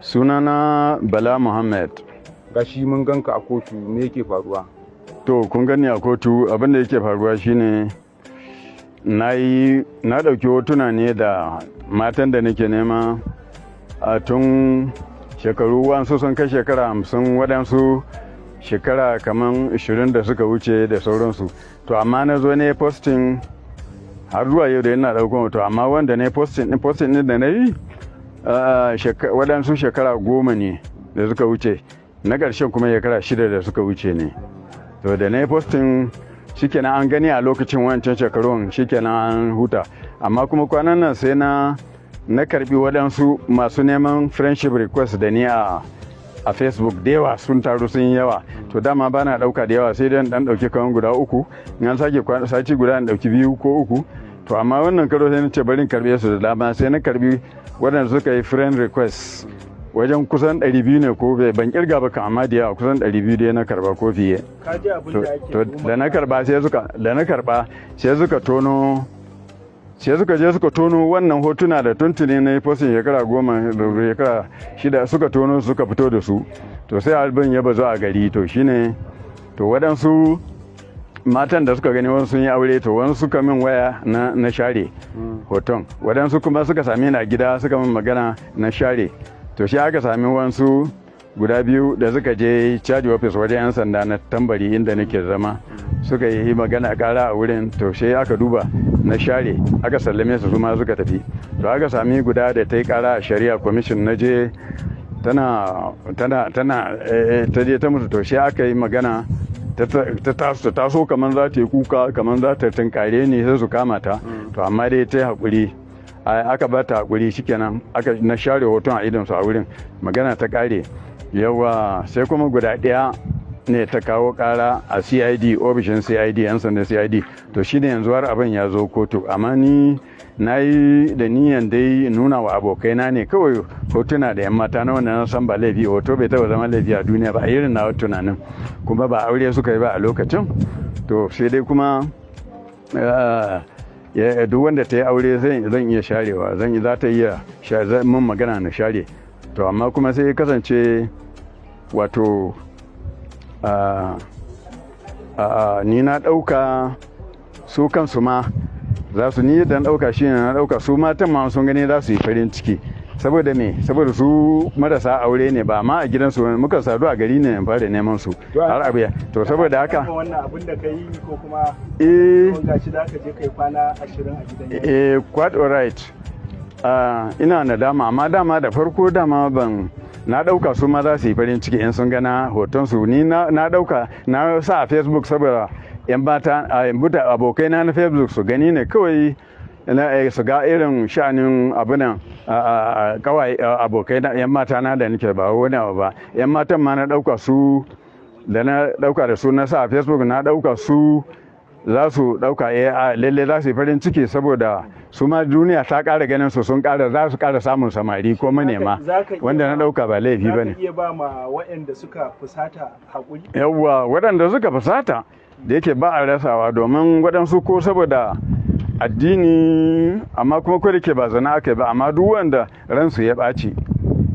Sunana Bala Muhammad. Gashi mun ganka a kotu, me yake faruwa? To kun gani a kotu, abin da yake faruwa shine na ɗauki hotuna ne da matan da nake nema a tun shekaru wasu sun kai shekara 50, waɗansu shekara kamar 20 da suka wuce da sauransu. To amma na zo ne posting har zuwa yau da yana ɗaukan hoto, amma wanda ne posting ɗin da na yi waɗansu shekara 10 ne da suka wuce, na ƙarshen kuma shekara 6 da suka wuce ne. To da na yi posting shikenan an gani a lokacin wancan shekarun, shikenan an huta. Amma kuma kwanan nan sai na karbi waɗansu masu neman friendship request da ni a Facebook da yawa, sun taru sun yi yawa. To dama bana ɗauka da yawa, sai dai dan ɗauki kawan guda 3, in an sake sati guda in ɗauki 2 ko 3. To amma wannan karo sai na ce bari in karbe su da dama, sai na karbi waɗanda suka yi friend request wajen kusan 200 ne ko ban kirga ba, amma da yawa kusan 200 dai na karba ko fiye. To da na karba sai suka tono, sai suka je suka tono wannan hotuna da tuntuni na yi posting shekara 10 da shekara 6 suka tono suka fito da su. To sai albin ya bazu a gari. To shine to waɗansu matan da suka gani wasu sun yi aure, to wani suka min waya na share hoton, waɗansu kuma suka same ni a gida suka min magana na share. To shi aka sami wasu guda 2 da suka je caji office wajen 'yan sanda na Tambari inda nake zama, suka yi magana kara a wurin. To sai aka duba na share, aka sallame su ma suka tafi. To aka sami guda da ta yi kara a shari'a commission, na je ta je ta mutu. To sai aka yi magana ta taso kamar za ta yi kuka, kamar za ta tunkare ni sai su kama ta. To amma dai ta yi haƙuri, aka ba ta haƙuri, shikenan aka na share hoton a idonsu a wurin, magana ta ƙare. Yawa sai kuma guda ɗaya ne ta kawo ƙara a CID, ofishin CID, 'yan sanda CID. To shine yanzu har abin ya zo kotu, amma ni na yi da niyan dai nuna wa abokaina ne kawai hotuna da 'yan mata na wanda na san ba laifi. Hoto bai taɓa zama laifi a duniya ba, a irin na tunanin, kuma ba aure suka yi ba a lokacin. To sai dai kuma duk wanda ta yi aure zan iya sharewa, za ta iya mun magana na share. To amma kuma sai kasance wato ni na ɗauka su kansu ma za su, ni yadda na ɗauka shi ne na ɗauka su matan ma sun gani za su yi farin ciki. Saboda me? Saboda su marasa aure ne, ba ma a gidansu, muka sadu a gari ne in fara neman su har abiya. To saboda haka wannan abin da kai ko kuma gashi da ka je kai kwana 20 a gidan quite alright. Ina nadama, amma dama da farko dama na dauka su ma za su yi farin ciki in sun gana hoton su. Ni na dauka na sa a Facebook saboda yan mata abokaina na Facebook su gani ne kawai, su ga irin sha'anin abinan kawai abokai na 'yan mata na da nake, ba wani abu ba. 'Yan matan ma na dauka su, da na dauka da su na sa a Facebook, na dauka su za su dauka lalle za su yi farin ciki, saboda su ma duniya ta ƙara ganin su, sun ƙara, za su ƙara samun samari ko manema, wanda na dauka ba laifi ba ne. Za ka iya ba ma waɗanda suka fusata haƙuri? Yawwa, waɗanda suka fusata da yake ba a rasawa, domin waɗansu ko saboda addini, amma kuma ko da ke ba zana aka ba, amma duk wanda ransu ya ɓaci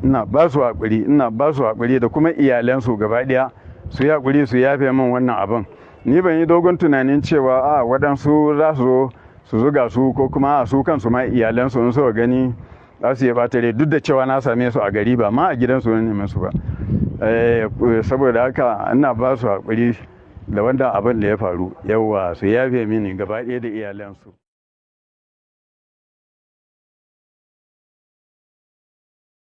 ina ba su haƙuri da kuma iyalansu gaba ɗaya su yi haƙuri, su yafe min wannan abin. Ni ban yi dogon tunanin cewa waɗansu za su zo su zuga su, ko kuma su kansu ma iyalansu in suka gani za su yi ɓatare, duk da cewa na same su a gari, ba ma a gidansu ne neman su ba. Saboda haka ina ba su haƙuri da wanda abin da ya faru. Yawwa, su yafe mini gaba ɗaya da iyalansu.